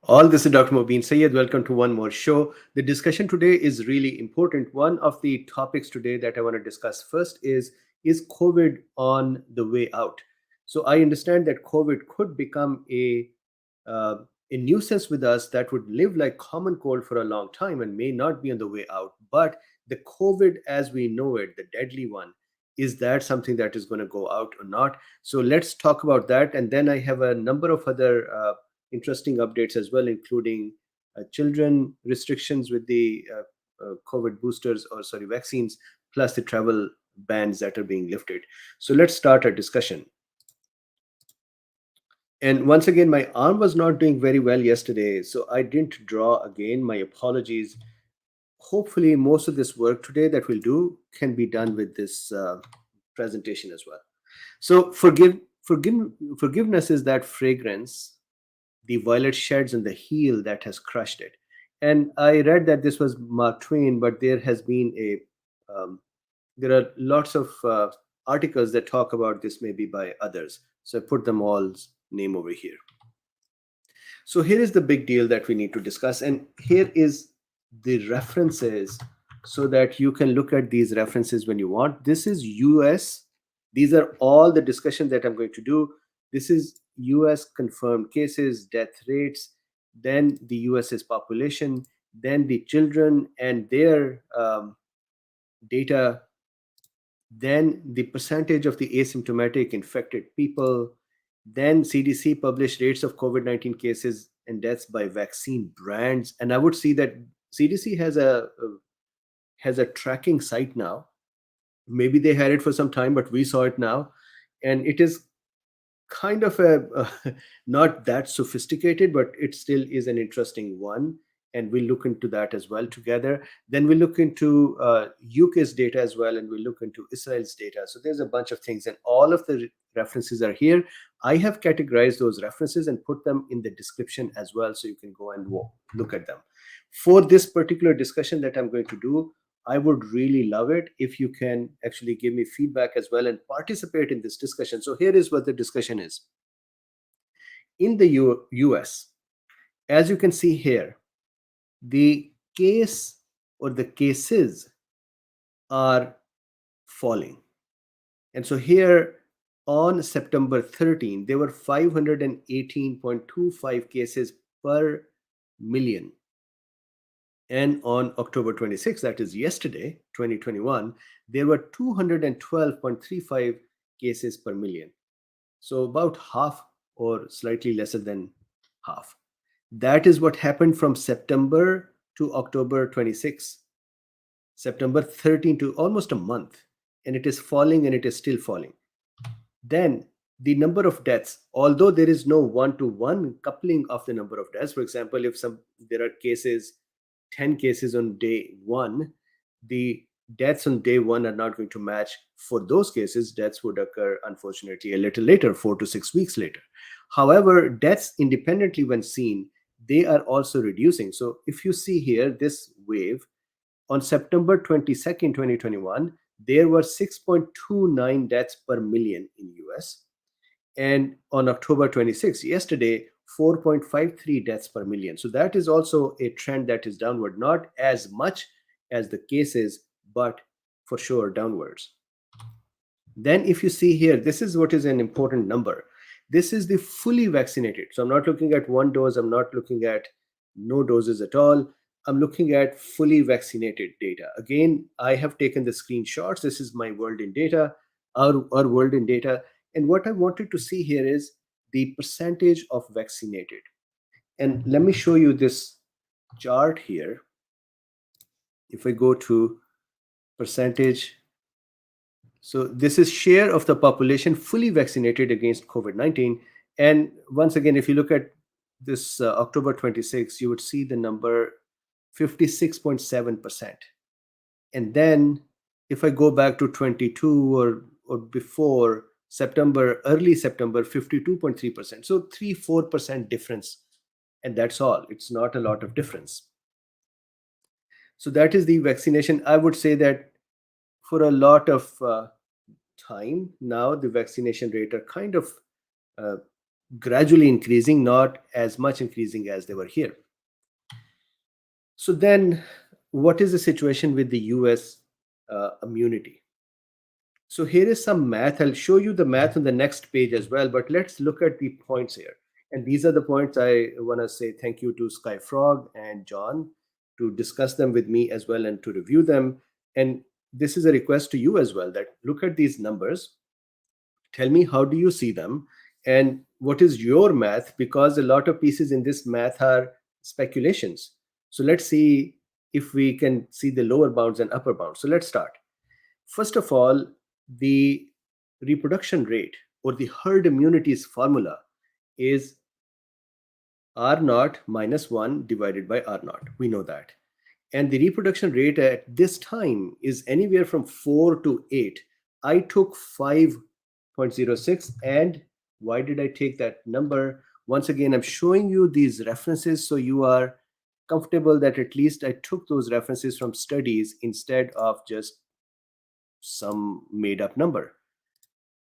All this is Dr. Mobeen Sayed. Welcome to one more show. The discussion today is really important. One of the topics today that I want to discuss first is COVID on the way out? So I understand that COVID could become uh, a nuisance with us that would live like common cold for a long time and may not be on the way out. But the COVID as we know it, the deadly one, is that something that is going to go out or not? So let's talk about that. And then I have a number of other interesting updates as well, including children restrictions with the COVID boosters or sorry vaccines, plus the travel bans that are being lifted. So let's start our discussion. And once again, my arm was not doing very well yesterday, so I didn't draw again. My apologies. Hopefully, most of this work today that we'll do can be done with this presentation as well. So forgiveness is that fragrance, the violet sheds on the heel that has crushed it. And I read that this was Mark Twain, but there has been there are lots of articles that talk about this maybe by others. So I put them all's name over here. So here is the big deal that we need to discuss. And here is the references so that you can look at these references when you want. This is US. These are all the discussion that I'm going to do. This is US confirmed cases, death rates, then the US's population, then the children and their data, then the percentage of the asymptomatic infected people, then CDC published rates of COVID-19 cases and deaths by vaccine brands. And I would see that CDC has a tracking site now. Maybe they had it for some time, but we saw it now. And it is kind of not that sophisticated, but it still is an interesting one. And we'll look into that as well together. Then we'll look into UK's data as well, and we'll look into Israel's data. So there's a bunch of things, and all of the references are here. I have categorized those references and put them in the description as well, so you can go and look at them. For this particular discussion that I'm going to do, I would really love it if you can actually give me feedback as well and participate in this discussion. So here is what the discussion is. In the US, as you can see here, the case or the cases are falling. And so here on September 13, there were 518.25 cases per million. And on October 26, that is yesterday, 2021, there were 212.35 cases per million. So about half or slightly lesser than half. That is what happened from September to October 26, September 13 to almost a month. And it is falling and it is still falling. Then the number of deaths, although there is no one-to-one coupling of the number of deaths. For example, if there are cases, 10 cases on day one, the deaths on day one are not going to match. For those cases, deaths would occur, unfortunately, a little later, 4 to 6 weeks later. However, deaths independently, when seen, they are also reducing. So if you see here, this wave, on September 22nd, 2021, there were 6.29 deaths per million in US. And on October 26th, yesterday, 4.53 deaths per million. So that is also a trend that is downward, not as much as the cases, but for sure downwards. Then if you see here, this is what is an important number. This is the fully vaccinated. So I'm not looking at one dose. I'm not looking at no doses at all. I'm looking at fully vaccinated data. Again, I have taken the screenshots. This is my world in data, our world in data. And what I wanted to see here is the percentage of vaccinated. And let me show you this chart here. If I go to percentage, so this is share of the population fully vaccinated against COVID-19. And once again, if you look at this October 26, you would see the number 56.7%. And then if I go back to 22 or before September, early September, 52.3%. So 3-4% difference. And that's all. It's not a lot of difference. So that is the vaccination. I would say that for a lot of time now, the vaccination rate are kind of gradually increasing, not as much increasing as they were here. So then, what is the situation with the US immunity? So here is some math. I'll show you the math on the next page as well, but let's look at the points here. And these are the points I want to say thank you to Skyfrog and John to discuss them with me as well and to review them. And this is a request to you as well, that look at these numbers, tell me how do you see them, and what is your math, because a lot of pieces in this math are speculations. So let's see if we can see the lower bounds and upper bounds. So let's start. First of all, the reproduction rate or the herd immunity's formula is R naught minus 1 divided by R naught. We know that. And the reproduction rate at this time is anywhere from 4 to 8. I took 5.06. And why did I take that number? Once again, I'm showing you these references so you are comfortable that at least I took those references from studies instead of just some made up number.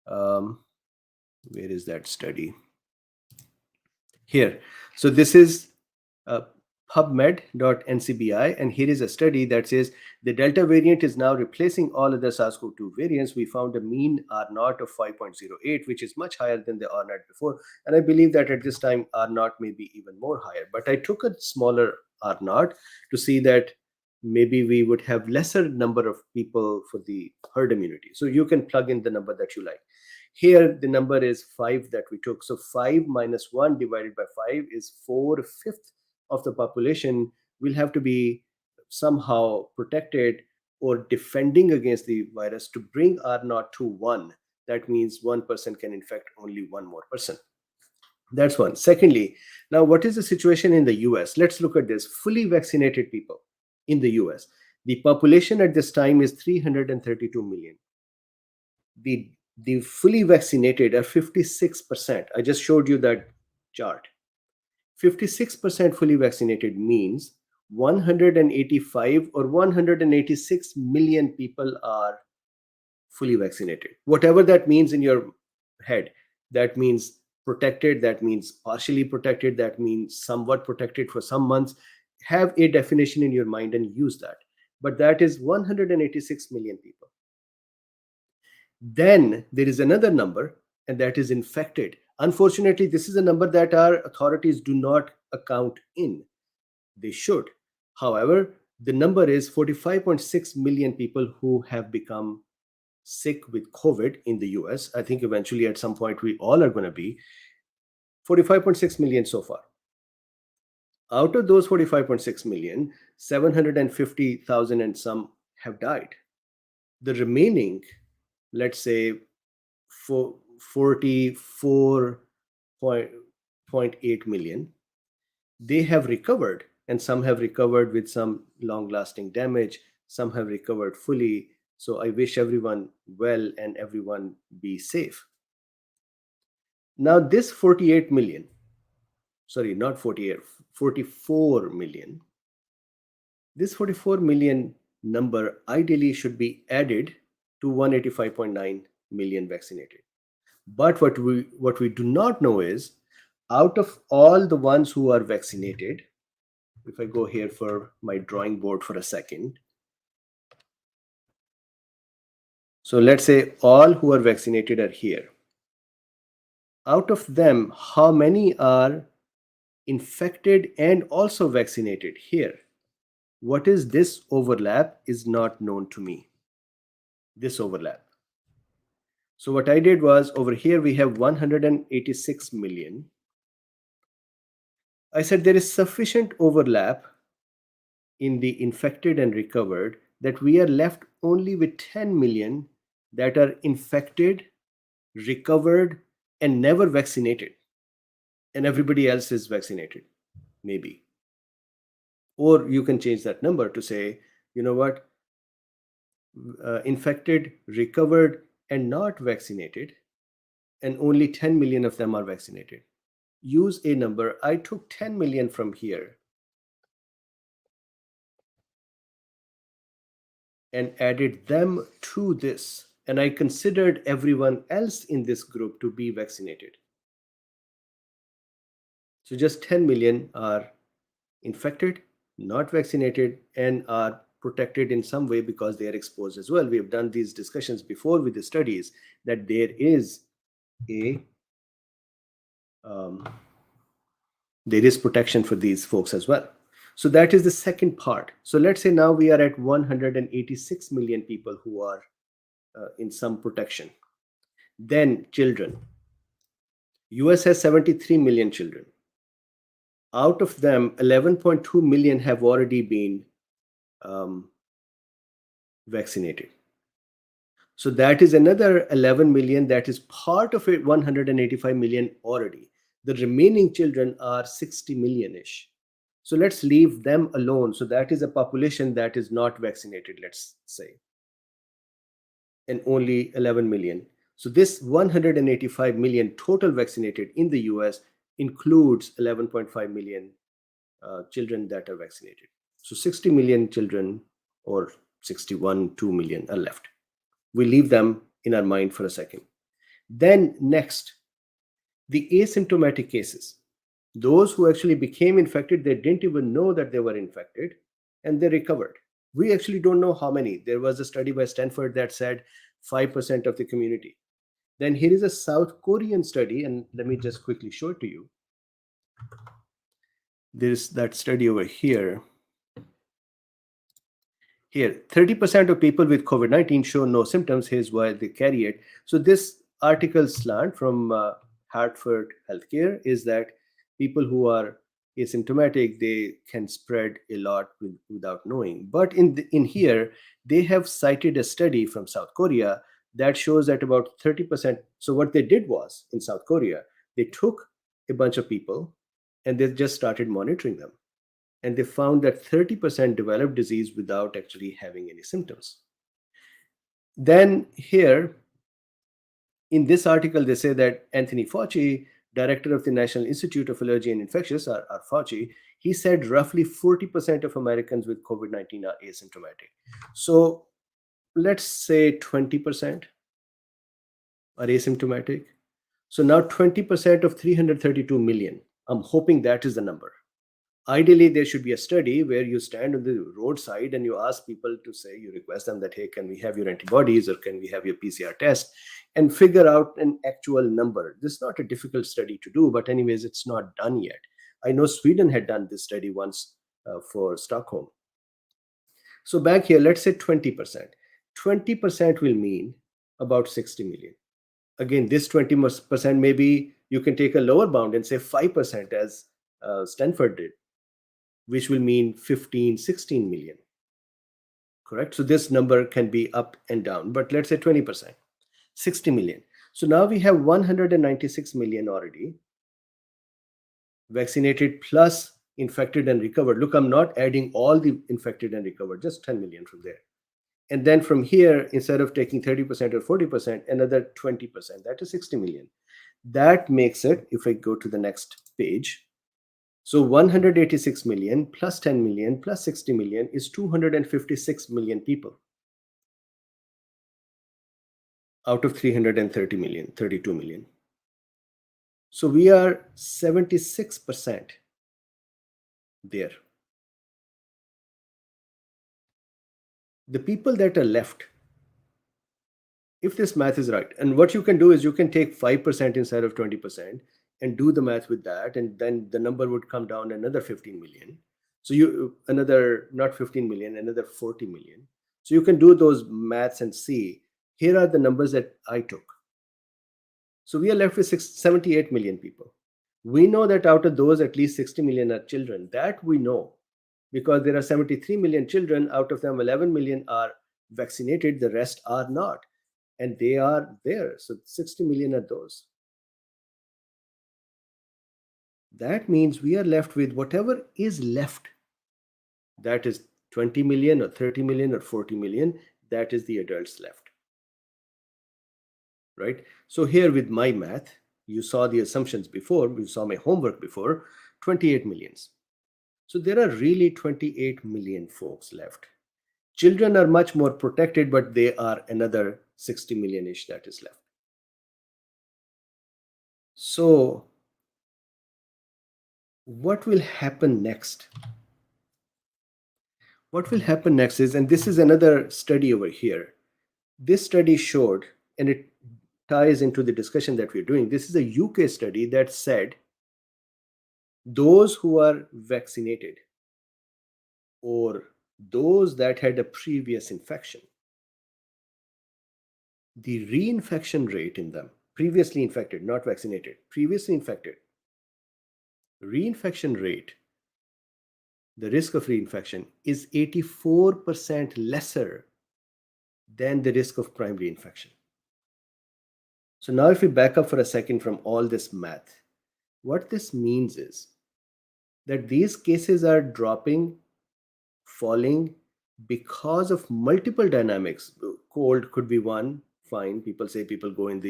Where is that study? Here. So this is pubmed.ncbi, and here is a study that says the Delta variant is now replacing all other SARS-CoV-2 variants. We found a mean R naught of 5.08, which is much higher than the R naught before. And I believe that at this time, R naught may be even more higher. But I took a smaller R naught to see that maybe we would have lesser number of people for the herd immunity. So you can plug in the number that you like. Here, the number is 5 that we took. So 5 minus 1 divided by 5 is 4/5 of the population will have to be somehow protected or defending against the virus to bring R naught to 1. That means one person can infect only one more person. That's one. Secondly, now what is the situation in the US? Let's look at this. Fully vaccinated people in the US. The population at this time is 332 million. The fully vaccinated are 56%. I just showed you that chart. 56% fully vaccinated means 185 or 186 million people are fully vaccinated. Whatever that means in your head, that means protected, that means partially protected, that means somewhat protected for some months. Have a definition in your mind and use that. But that is 186 million people. Then there is another number, and that is infected. Unfortunately, this is a number that our authorities do not account in. They should. However, the number is 45.6 million people who have become sick with COVID in the US. I think eventually at some point we all are going to be 45.6 million so far. Out of those 45.6 million, 750,000 and some have died. The remaining, let's say, 44.8 million, they have recovered, and some have recovered with some long lasting damage, some have recovered fully. So I wish everyone well and everyone be safe. Now this 48 million, sorry, not 48, 44 million, this 44 million number ideally should be added to 185.9 million vaccinated. But what we do not know is, out of all the ones who are vaccinated, if I go here for my drawing board for a second, so let's say all who are vaccinated are here. Out of them, how many are infected and also vaccinated here? What is this overlap is not known to me. This overlap. So what I did was, over here we have 186 million. I said there is sufficient overlap in the infected and recovered that we are left only with 10 million that are infected, recovered, and never vaccinated. And everybody else is vaccinated, maybe. Or you can change that number to say, you know what, infected, recovered, and not vaccinated, and only 10 million of them are vaccinated. Use a number. I took 10 million from here and added them to this. And I considered everyone else in this group to be vaccinated. So just 10 million are infected, not vaccinated, and are protected in some way because they are exposed as well. We have done these discussions before with the studies that a um, there is protection for these folks as well. So that is the second part. So let's say now we are at 186 million people who are in some protection. Then children. US has 73 million children. Out of them, 11.2 million have already been um, vaccinated. So that is another 11 million that is part of it, 185 million already. The remaining children are 60 million ish. So let's leave them alone. So that is a population that is not vaccinated, let's say, and only 11 million. So this 185 million total vaccinated in the US includes 11.5 million children that are vaccinated. So 60 million children, or 61, 2 million are left. We leave them in our mind for a second. Then next, the asymptomatic cases. Those who actually became infected, they didn't even know that they were infected and they recovered. We actually don't know how many. There was a study by Stanford that said 5% of the community. Then here is a South Korean study, and let me just quickly show it to you. There's that study over here. Here, 30% of people with COVID 19 show no symptoms. Here's why they carry it. So, this article slant from Hartford Healthcare is that people who are asymptomatic, they can spread a lot without knowing. But in here, they have cited a study from South Korea that shows that about 30%. So, what they did was in South Korea, they took a bunch of people and they just started monitoring them, and they found that 30% developed disease without actually having any symptoms. Then here in this article, they say that Anthony Fauci, director of the National Institute of Allergy and Infectious, or Fauci, he said roughly 40% of Americans with COVID-19 are asymptomatic. So let's say 20% are asymptomatic. So now 20% of 332 million. I'm hoping that is the number. Ideally, there should be a study where you stand on the roadside and you ask people to say, you request them that, hey, can we have your antibodies or can we have your PCR test, and figure out an actual number. This is not a difficult study to do, but anyways, it's not done yet. I know Sweden had done this study once for Stockholm. So back here, let's say 20%. 20% will mean about 60 million. Again, this 20%, maybe you can take a lower bound and say 5%, as Stanford did, which will mean 15, 16 million. Correct? So this number can be up and down, but let's say 20%, 60 million. So now we have 196 million already vaccinated plus infected and recovered. Look, I'm not adding all the infected and recovered, just 10 million from there. And then from here, instead of taking 30% or 40%, another 20%, that is 60 million. That makes it, if I go to the next page, so 186 million plus 10 million plus 60 million is 256 million people out of 330 million, 32 million. So we are 76% there. The people that are left, if this math is right, and what you can do is you can take 5% instead of 20% and do the math with that, and then the number would come down another 15 million. So you another, not 15 million, another 40 million. So you can do those maths and see, here are the numbers that I took. So we are left with 78 million people. We know that out of those, at least 60 million are children. That we know because there are 73 million children. Out of them, 11 million are vaccinated. The rest are not. And they are there. So 60 million are those. That means we are left with whatever is left. That is 20 million or 30 million or 40 million. That is the adults left. Right? So here with my math, you saw the assumptions before, you saw my homework before, 28 millions. So there are really 28 million folks left. Children are much more protected, but they are another 60 million-ish that is left. So What will happen next? What will happen next is, and this is another study over here. This study showed, and it ties into the discussion that we're doing. This is a UK study that said those who are vaccinated or those that had a previous infection, the reinfection rate in them, previously infected, not vaccinated, previously infected, reinfection rate, the risk of reinfection is 84% lesser than the risk of primary infection. So now if we back up for a second from all this math, what this means is that these cases are dropping, falling because of multiple dynamics. Cold could be one, fine. People say people go in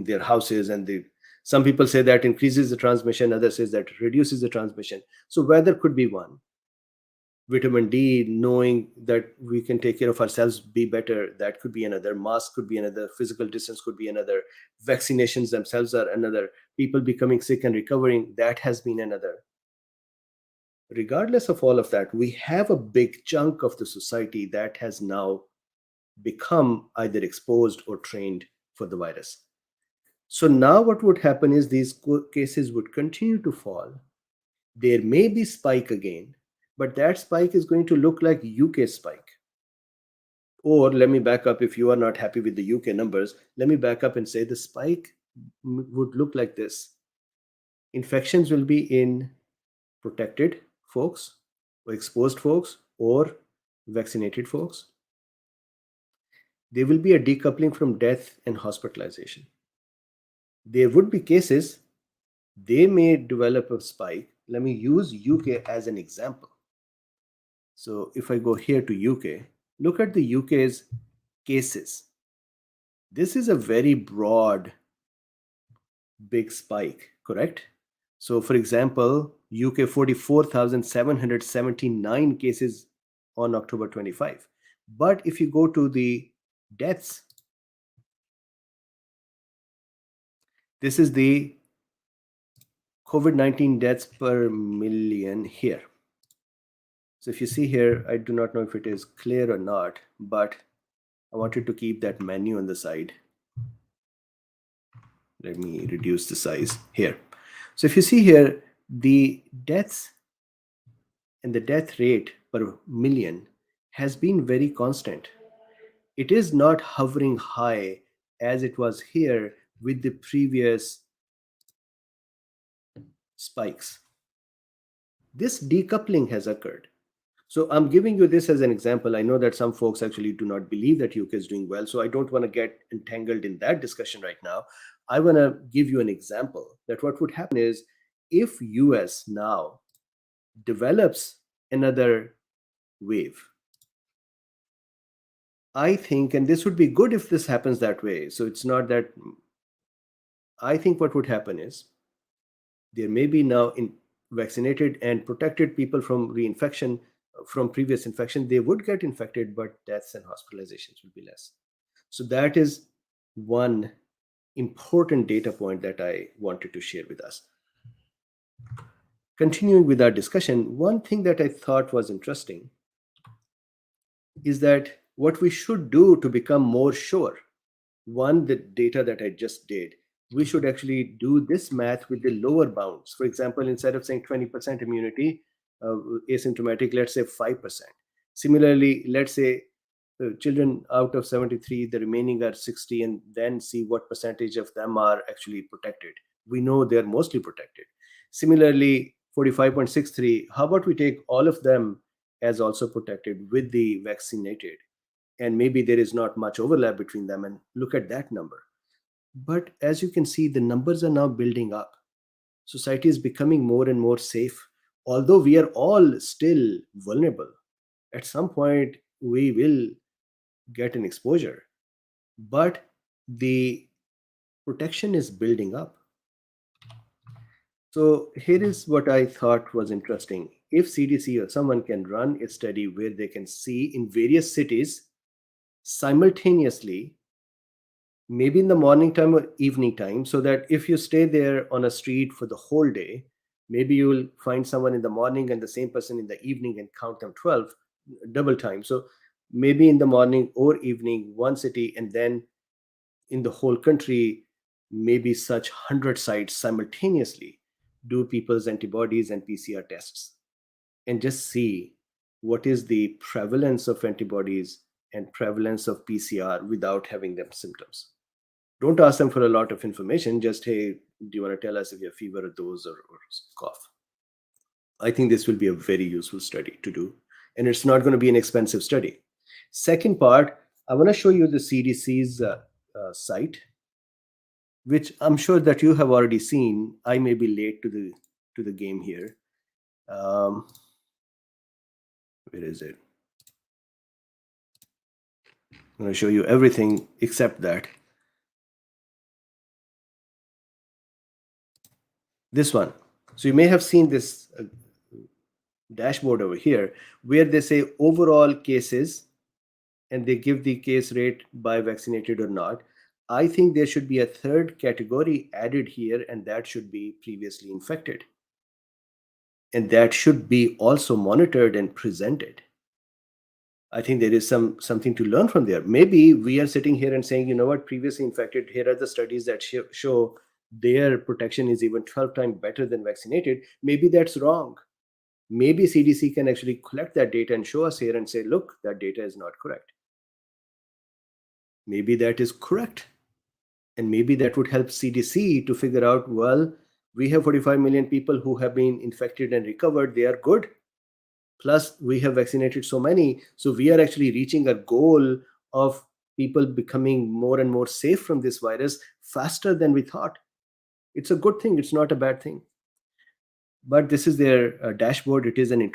their houses, and some people say that increases the transmission, others says that reduces the transmission. So weather could be one. Vitamin D, knowing that we can take care of ourselves, be better, that could be another. Mask could be another. Physical distance could be another. Vaccinations themselves are another. People becoming sick and recovering, that has been another. Regardless of all of that, we have a big chunk of the society that has now become either exposed or trained for the virus. So now what would happen is these cases would continue to fall. There may be spike again, but that spike is going to look like UK spike. Or let me back up, if you are not happy with the UK numbers, let me back up and say the spike would look like this. Infections will be in protected folks, or exposed folks, or vaccinated folks. There will be a decoupling from death and hospitalization. There would be cases, they may develop a spike. Let me use UK as an example. So if I go here to UK, look at the UK's cases. This is a very broad, big spike, correct? So for example, UK 44,779 cases on October 25. But if you go to the deaths, this is the COVID-19 deaths per million here. So if you see here, I do not know if it is clear or not, but I wanted to keep that menu on the side. Let me reduce the size here. So if you see here, the deaths and the death rate per million has been very constant. It is not hovering high as it was here with the previous spikes. This decoupling has occurred. So I'm giving you this as an example. I know that some folks actually do not believe that UK is doing well, so I don't want to get entangled in that discussion right now. I want to give you an example that what would happen is if US now develops another wave, I think, and this would be good if this happens that way. So it's not that, I think what would happen is there may be now in vaccinated and protected people from reinfection, from previous infection, they would get infected, but deaths and hospitalizations will be less. So that is one important data point that I wanted to share with us. Continuing with our discussion, one thing that I thought was interesting is that what we should do to become more sure, one, the data that I just did, we should actually do this math with the lower bounds. For example, instead of saying 20% immunity, asymptomatic, let's say 5%. Similarly, let's say children out of 73, the remaining are 60, and then see what percentage of them are actually protected. We know they're mostly protected. Similarly, 45.63, how about we take all of them as also protected with the vaccinated? And maybe there is not much overlap between them, and look at that number. But as you can see, the numbers are now building up. Society is becoming more and more safe. Although we are all still vulnerable, at some point we will get an exposure. But the protection is building up. So here is what I thought was interesting. If CDC or someone can run a study where they can see in various cities simultaneously, maybe in the morning time or evening time, so that if you stay there on a street for the whole day, Maybe you will find someone in the morning and the same person in the evening and count them 12, double time. So maybe in the morning or evening, one city, and then in the whole country, maybe such 100 sites simultaneously do people's antibodies and PCR tests and just see what is the prevalence of antibodies and prevalence of PCR without having them symptoms. Don't ask them for a lot of information. Just, hey, do you want to tell us if you have fever or those or cough? I think this will be a very useful study to do. And it's not going to be an expensive study. Second part, I want to show you the CDC's site, which I'm sure that you have already seen. I may be late to the game here. Um, where is it? I'm going to show you everything except that. This one. So you may have seen this dashboard over here where they say overall cases and they give the case rate by vaccinated or not. I think there should be a third category added here, and that should be previously infected. And that should be also monitored and presented. I think there is something to learn from there. Maybe we are sitting here and saying, you know what, previously infected, here are the studies that show their protection is even 12 times better than vaccinated. Maybe that's wrong. Maybe CDC can actually collect that data and show us here and say, look, that data is not correct. Maybe that is correct. And maybe that would help CDC to figure out, well, we have 45 million people who have been infected and recovered. They are good. Plus, we have vaccinated so many. So we are actually reaching a goal of people becoming more and more safe from this virus faster than we thought. It's a good thing. It's not a bad thing. But this is their dashboard. It is an